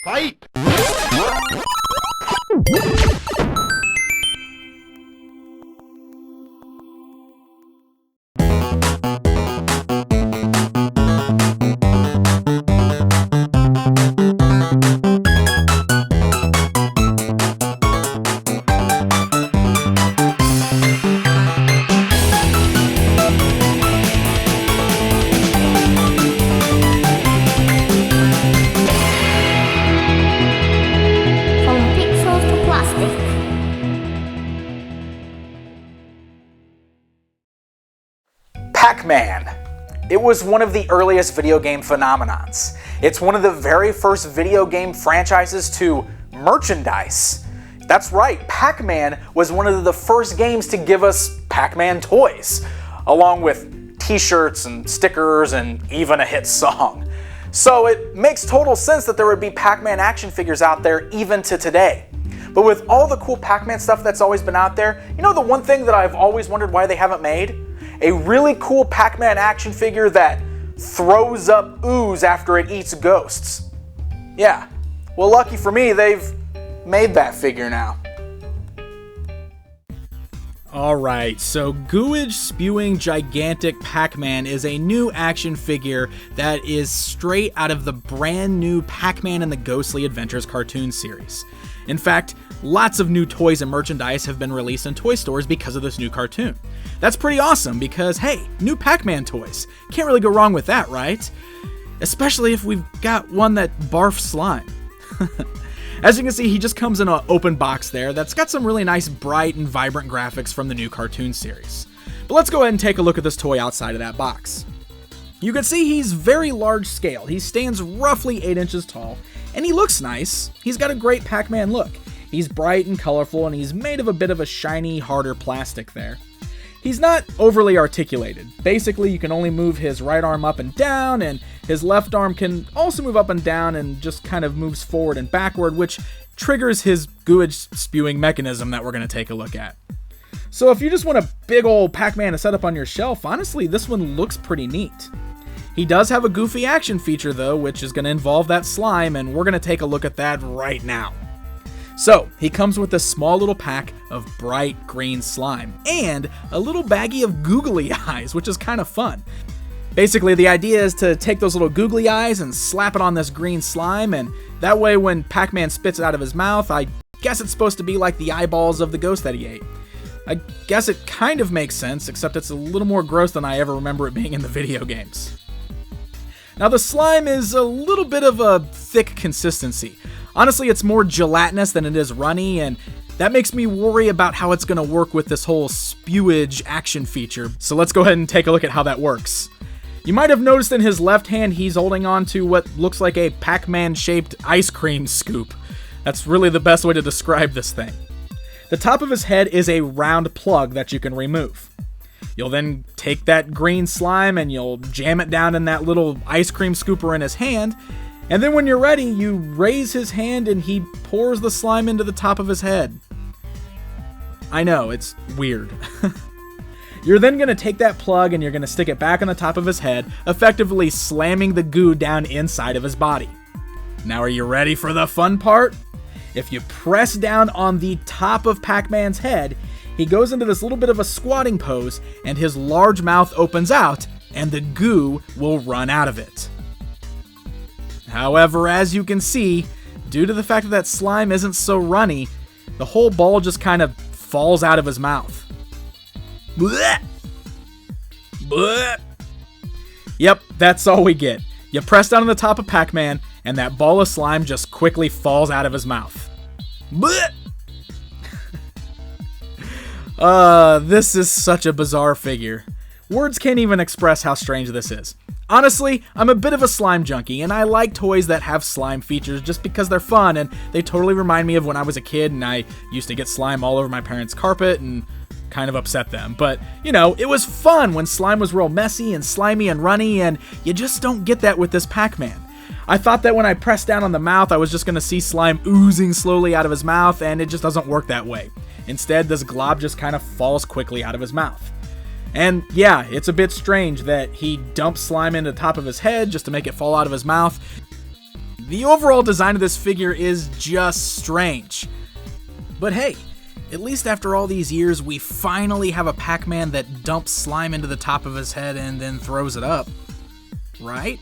Fight! Pac-Man. It was one of the earliest video game phenomenons. It's one of the very first video game franchises to merchandise. That's right, Pac-Man was one of the first games to give us Pac-Man toys, along with t-shirts and stickers and even a hit song. So it makes total sense that there would be Pac-Man action figures out there even to today. But with all the cool Pac-Man stuff that's always been out there, you know the one thing that I've always wondered why they haven't made? A really cool Pac-Man action figure that throws up ooze after it eats ghosts. Yeah, well lucky for me, they've made that figure now. Alright, so Gooage Spewing Gigantic Pac-Man is a new action figure that is straight out of the brand new Pac-Man and the Ghostly Adventures cartoon series. In fact, lots of new toys and merchandise have been released in toy stores because of this new cartoon. That's pretty awesome because, hey, new Pac-Man toys. Can't really go wrong with that, right? Especially if we've got one that barfs slime. As you can see, he just comes in an open box there that's got some really nice bright and vibrant graphics from the new cartoon series. But let's go ahead and take a look at this toy outside of that box. You can see he's very large scale. He stands roughly 8 inches tall, and he looks nice. He's got a great Pac-Man look. He's bright and colorful, and he's made of a bit of a shiny, harder plastic there. He's not overly articulated. Basically, you can only move his right arm up and down, and his left arm can also move up and down and just kind of moves forward and backward, which triggers his Gooage Spewing mechanism that we're going to take a look at. So if you just want a big old Pac-Man to set up on your shelf, honestly, this one looks pretty neat. He does have a goofy action feature though, which is going to involve that slime, and we're going to take a look at that right now. So, he comes with a small little pack of bright green slime, and a little baggie of googly eyes, which is kind of fun. Basically, the idea is to take those little googly eyes and slap it on this green slime, and that way when Pac-Man spits it out of his mouth, I guess it's supposed to be like the eyeballs of the ghost that he ate. I guess it kind of makes sense, except it's a little more gross than I ever remember it being in the video games. Now, the slime is a little bit of a thick consistency. Honestly, it's more gelatinous than it is runny, and that makes me worry about how it's going to work with this whole spewage action feature. So let's go ahead and take a look at how that works. You might have noticed in his left hand he's holding on to what looks like a Pac-Man shaped ice cream scoop. That's really the best way to describe this thing. The top of his head is a round plug that you can remove. You'll then take that green slime and you'll jam it down in that little ice cream scooper in his hand. And then when you're ready, you raise his hand and he pours the slime into the top of his head. I know, it's weird. You're then going to take that plug and you're going to stick it back on the top of his head, effectively slamming the goo down inside of his body. Now are you ready for the fun part? If you press down on the top of Pac-Man's head, he goes into this little bit of a squatting pose and his large mouth opens out and the goo will run out of it. However, as you can see, due to the fact that slime isn't so runny, the whole ball just kind of falls out of his mouth. Blech! Blech! Yep, that's all we get. You press down on the top of Pac-Man, and that ball of slime just quickly falls out of his mouth. Blech! This is such a bizarre figure. Words can't even express how strange this is. Honestly, I'm a bit of a slime junkie, and I like toys that have slime features just because they're fun, and they totally remind me of when I was a kid and I used to get slime all over my parents' carpet and kind of upset them. But, you know, it was fun when slime was real messy and slimy and runny, and you just don't get that with this Pac-Man. I thought that when I pressed down on the mouth, I was just going to see slime oozing slowly out of his mouth, and it just doesn't work that way. Instead, this glob just kind of falls quickly out of his mouth. And yeah, it's a bit strange that he dumps slime into the top of his head just to make it fall out of his mouth. The overall design of this figure is just strange. But hey, at least after all these years, we finally have a Pac-Man that dumps slime into the top of his head and then throws it up. Right?